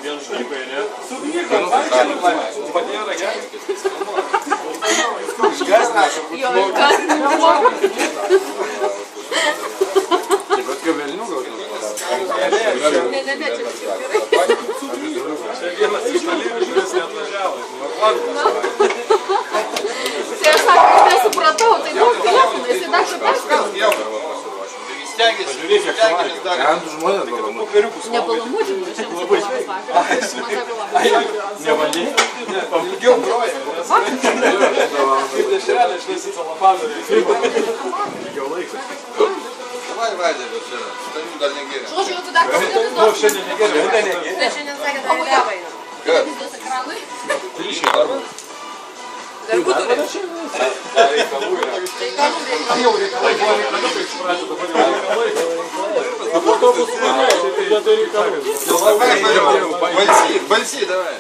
Vien žnypai, ne? Jo, Bet kavelinių gal ne, čia Čia vienas iš dalyvių, kuris neatvažiavo. tai aš sakau, aš nesupratau, tai daug telefonų, jisai dar čia perskambino. Gyventų žmonės balamūdžiai. Ne balamūdžiai, aš jiems supratau vakar. Nevaldė? Ilgiau groja. Kaip dešrelė išlaisyti salapaną. Ilgiau laikas. Давай, Вадя, вот čia. Stanių dar negėrė. Žodžiu, tu dar pasidėlis Nu, šiandien negeriau. Tai šiandien sakė, tavo javai. Televizijos ekranui. Ryšiai darbą. Dar būtų reikalų. Reikalų yra. Jau reikalai buvo reikaliukai iš pradžių, dabar jau reikalai. Dabar to bus pradėjai, tai vietoj reikalų. Balsi, давай.